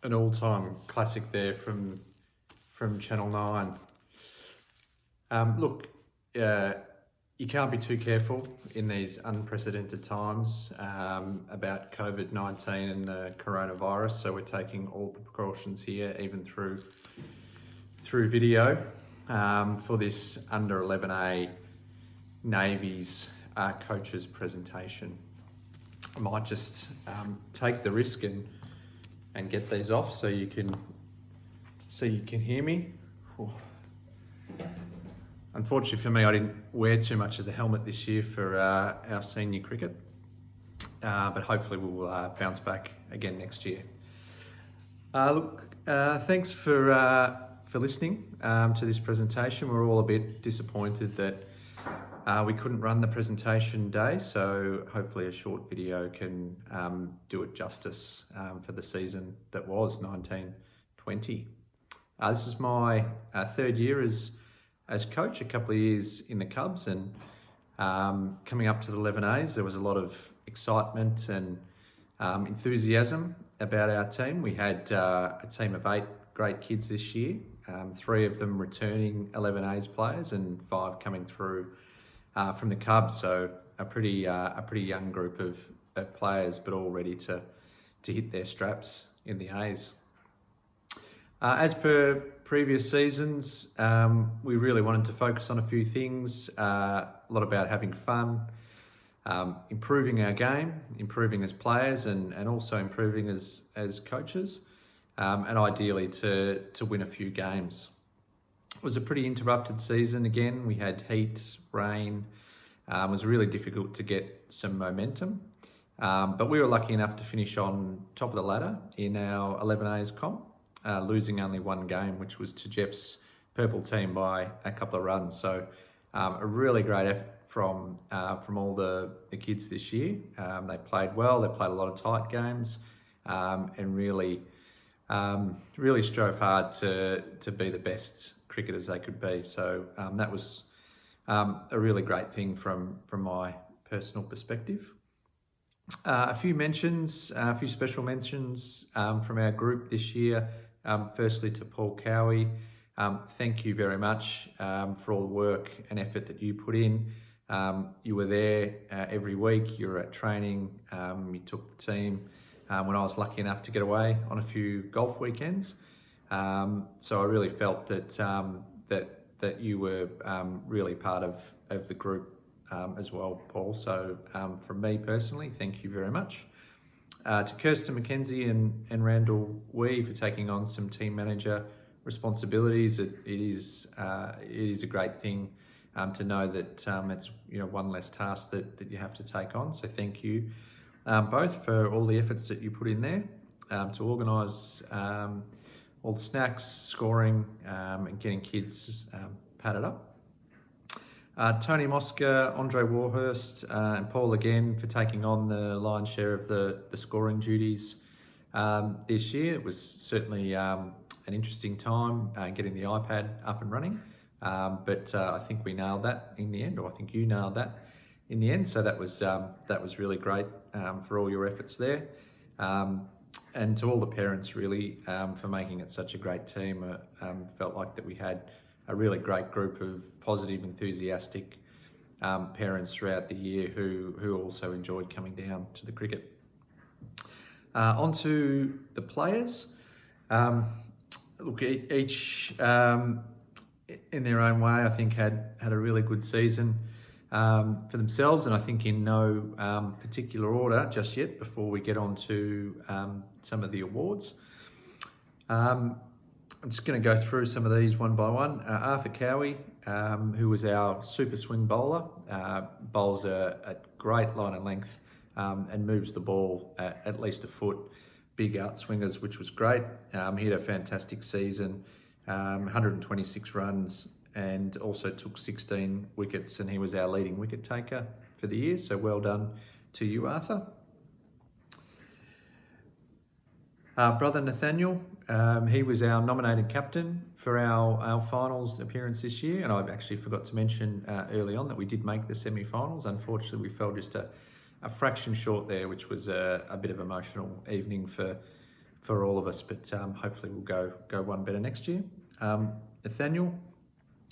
an all-time classic there from Channel 9. Look, you can't be too careful in these unprecedented times about COVID-19 and the coronavirus, so we're taking all the precautions here, even through video, for this under 11A Navy's coaches presentation. I might just take the risk and get these off so you can hear me. Unfortunately for me, I didn't wear too much of the helmet this year for our senior cricket, but hopefully we'll bounce back again next year. Thanks for listening to this presentation. We're all a bit disappointed that we couldn't run the presentation day, so hopefully a short video can do it justice for the season that was 1920. This is my third year as coach, a couple of years in the Cubs, and coming up to the 11As, there was a lot of excitement and enthusiasm about our team. We had a team of 8 great kids this year, 3 of them returning 11As players and 5 coming through from the Cubs, so a pretty young group of players, but all ready to hit their straps in the A's. As per previous seasons, we really wanted to focus on a few things, a lot about having fun, improving our game, improving as players, and also improving as coaches, and ideally to win a few games. It was a pretty interrupted season again. We had heat, rain. It was really difficult to get some momentum, but we were lucky enough to finish on top of the ladder in our 11As comp, losing only 1 game, which was to Jeff's purple team by a couple of runs. So a really great effort from all the kids this year. They played well. They played a lot of tight games, and really strove hard to be the best cricketers they could be. So that was a really great thing from my personal perspective. A few special mentions from our group this year. Firstly to Paul Cowie, thank you very much for all the work and effort that you put in. You were there every week, you were at training, you took the team when I was lucky enough to get away on a few golf weekends. So I really felt that you were really part of the group as well, Paul. So from me personally, thank you very much. To Kirsten McKenzie and Randall Wee for taking on some team manager responsibilities. It is a great thing to know that it's one less task that you have to take on. So thank you both for all the efforts that you put in there to organise all the snacks, scoring, and getting kids padded up. Tony Mosca, Andre Warhurst, and Paul again for taking on the lion's share of the scoring duties this year. It was certainly an interesting time getting the iPad up and running, but I think we nailed that in the end, or I think you nailed that in the end. So that was really great for all your efforts there, and to all the parents really for making it such a great team. Felt like that we had a really great group of positive, enthusiastic parents throughout the year who also enjoyed coming down to the cricket. On to the players. Look, each in their own way, I think had a really good season for themselves, and I think in no particular order just yet before we get on to some of the awards. I'm just going to go through some of these one by one. Arthur Cowie, who was our super swing bowler, bowls a great line and length and moves the ball at least a foot, big outswingers, which was great. He had a fantastic season, 126 runs, and also took 16 wickets, and he was our leading wicket taker for the year. So well done to you, Arthur. Brother Nathaniel, he was our nominated captain for our finals appearance this year, and I actually forgot to mention early on that we did make the semi-finals. Unfortunately, we fell just a fraction short there, which was a bit of an emotional evening for for all of us, but hopefully we'll go one better next year. Nathaniel,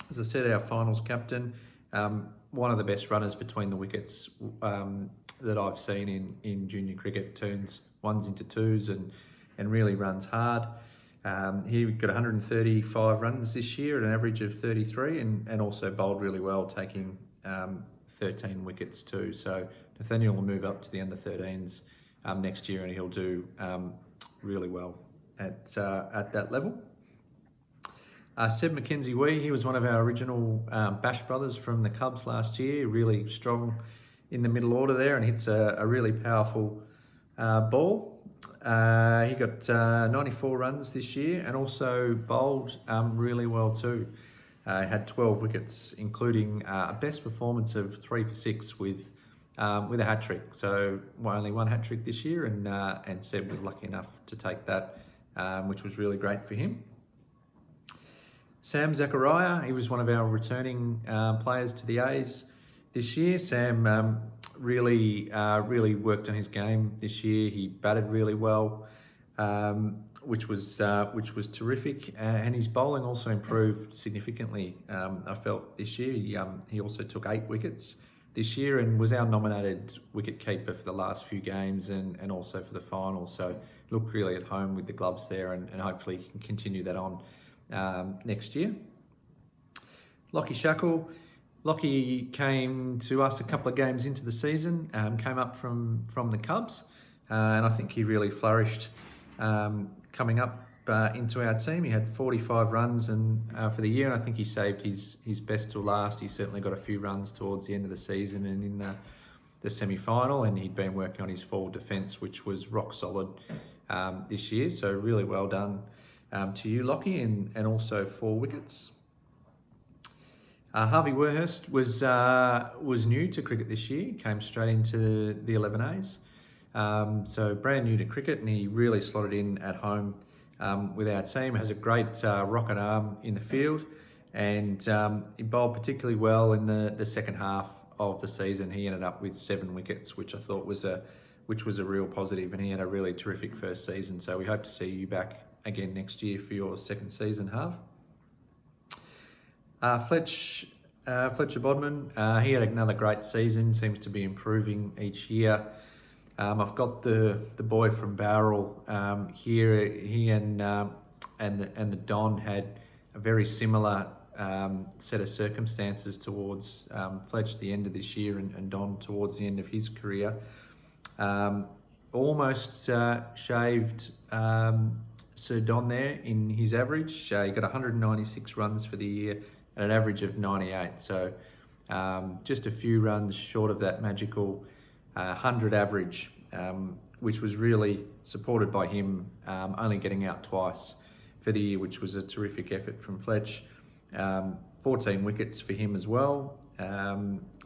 as I said, our finals captain, one of the best runners between the wickets that I've seen in junior cricket. Turns ones into twos and really runs hard. He got 135 runs this year at an average of 33, and also bowled really well, taking 13 wickets too. So Nathaniel will move up to the under-13s next year, and he'll do really well at that level. Seb Mackenzie-Wee, he was one of our original Bash brothers from the Cubs last year, really strong in the middle order there, and hits a really powerful ball. He got 94 runs this year, and also bowled really well too. Had 12 wickets, including a best performance of 3 for 6 with a hat trick. So only one hat trick this year, and Seb was lucky enough to take that, which was really great for him. Sam Zachariah, he was one of our returning players to the A's this year. Sam really worked on his game this year. He batted really well, which was terrific, and his bowling also improved significantly. I felt this year he also took 8 wickets this year and was our nominated wicket keeper for the last few games and also for the final. So looked really at home with the gloves there, and hopefully he can continue that on next year. Lockie Shackle. Lockie came to us a couple of games into the season, came up from the Cubs, and I think he really flourished coming up into our team. He had 45 runs for the year, and I think he saved his best till last. He certainly got a few runs towards the end of the season and in the semi-final, and he'd been working on his forward defence, which was rock solid this year. So really well done to you, Lockie, and also 4 wickets. Harvey Werhurst was new to cricket this year, came straight into the 11As. So brand new to cricket, and he really slotted in at home with our team. Has a great rocket arm in the field, and he bowled particularly well in the second half of the season. He ended up with 7 wickets, which I thought was a real positive, and he had a really terrific first season. So we hope to see you back again next year for your second season, Harv. Fletcher Bodman, he had another great season, seems to be improving each year. I've got the boy from Bowral here. He and the Don had a very similar set of circumstances towards Fletch the end of this year, and Don towards the end of his career. Almost shaved Sir Don there in his average. He got 196 runs for the year at an average of 98. So just a few runs short of that magical 100 average, which was really supported by him only getting out twice for the year, which was a terrific effort from Fletch. 14 wickets for him as well,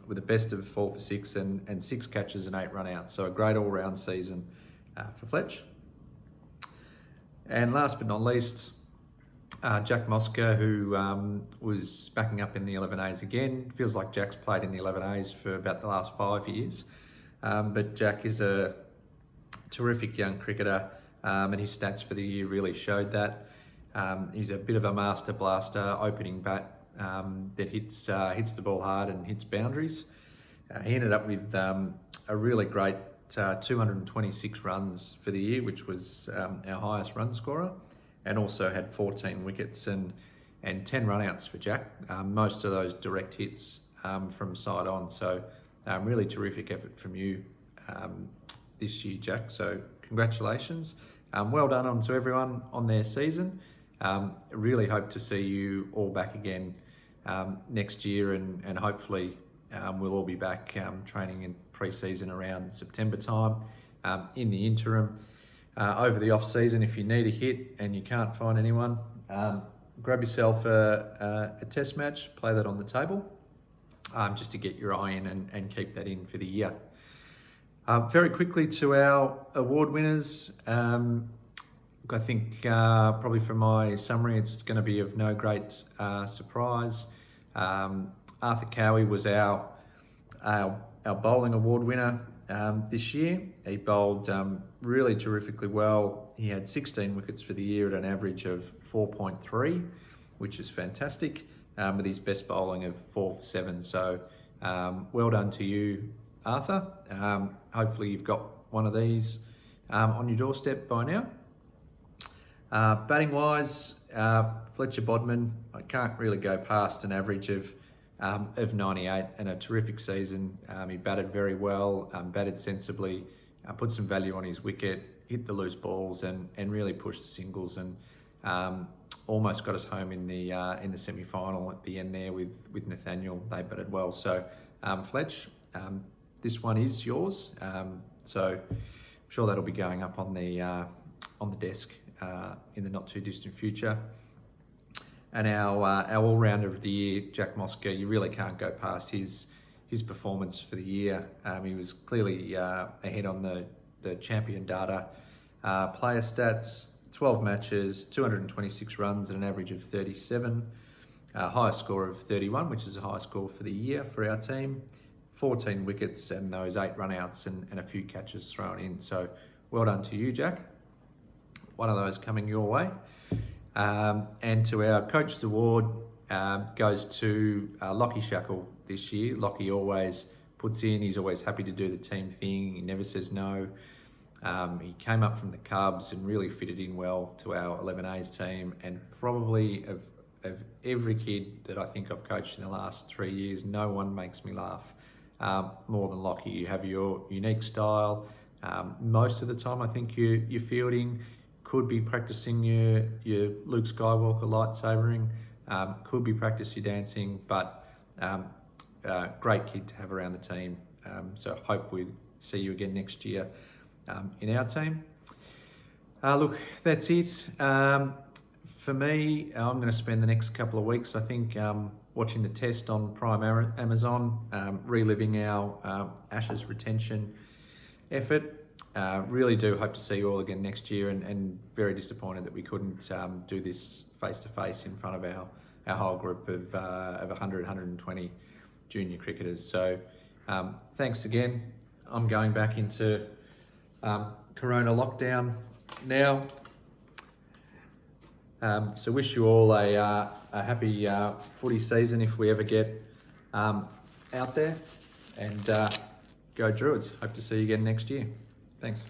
with a best of 4 for 6 and 6 catches and 8 run-outs. So a great all-round season for Fletch. And last but not least, Jack Mosca, who was backing up in the 11As again. Feels like Jack's played in the 11As for about the last 5 years. But Jack is a terrific young cricketer, and his stats for the year really showed that. He's a bit of a master blaster, opening bat that hits the ball hard and hits boundaries. He ended up with a really great 226 runs for the year, which was our highest run scorer, and also had 14 wickets and 10 run-outs for Jack. Most of those direct hits from side on. So really terrific effort from you this year, Jack. So congratulations. Well done on to everyone on their season. Really hope to see you all back again next year, and hopefully we'll all be back training in pre-season around September time. In the interim, over the off-season, if you need a hit and you can't find anyone, grab yourself a test match, play that on the table, just to get your eye in and keep that in for the year. Very quickly to our award winners. I think probably for my summary, it's going to be of no great surprise. Arthur Cowie was our bowling award winner this year. He bowled really terrifically well He had 16 wickets for the year at an average of 4.3, which is fantastic, with his best bowling of 4 for 7. So well done to you, Arthur. Hopefully you've got one of these on your doorstep by now. Batting wise, Fletcher Bodman, I can't really go past an average of 98 and a terrific season. He batted very well, batted sensibly, put some value on his wicket, hit the loose balls and really pushed the singles, and almost got us home in the semi-final at the end there with Nathaniel. They batted well. So Fletch, this one is yours. So I'm sure that'll be going up on the desk in the not too distant future. And our all-rounder of the year, Jack Mosca, you really can't go past his performance for the year. He was clearly ahead on the champion data. Player stats, 12 matches, 226 runs and an average of 37. Highest score of 31, which is a high score for the year for our team. 14 wickets and those 8 run-outs and a few catches thrown in. So well done to you, Jack. One of those coming your way. And to our Coach's Award goes to Lockie Shackle this year. Lockie always puts in, he's always happy to do the team thing, he never says no. He came up from the Cubs and really fitted in well to our 11A's team, and probably of every kid that I think I've coached in the last 3 years, no one makes me laugh more than Lockie. You have your unique style. Most of the time I think you're fielding, could be practicing your Luke Skywalker lightsabering, could be practice your dancing, but great kid to have around the team. So hope we see you again next year in our team. Look, that's it. For me, I'm going to spend the next couple of weeks, I think, watching the test on Prime Amazon, reliving our Ashes retention effort. Really do hope to see you all again next year, and very disappointed that we couldn't do this face-to-face in front of our whole group of 100, 120 junior cricketers. So thanks again. I'm going back into Corona lockdown now. So wish you all a happy footy season if we ever get out there, and go Druids. Hope to see you again next year. Thanks.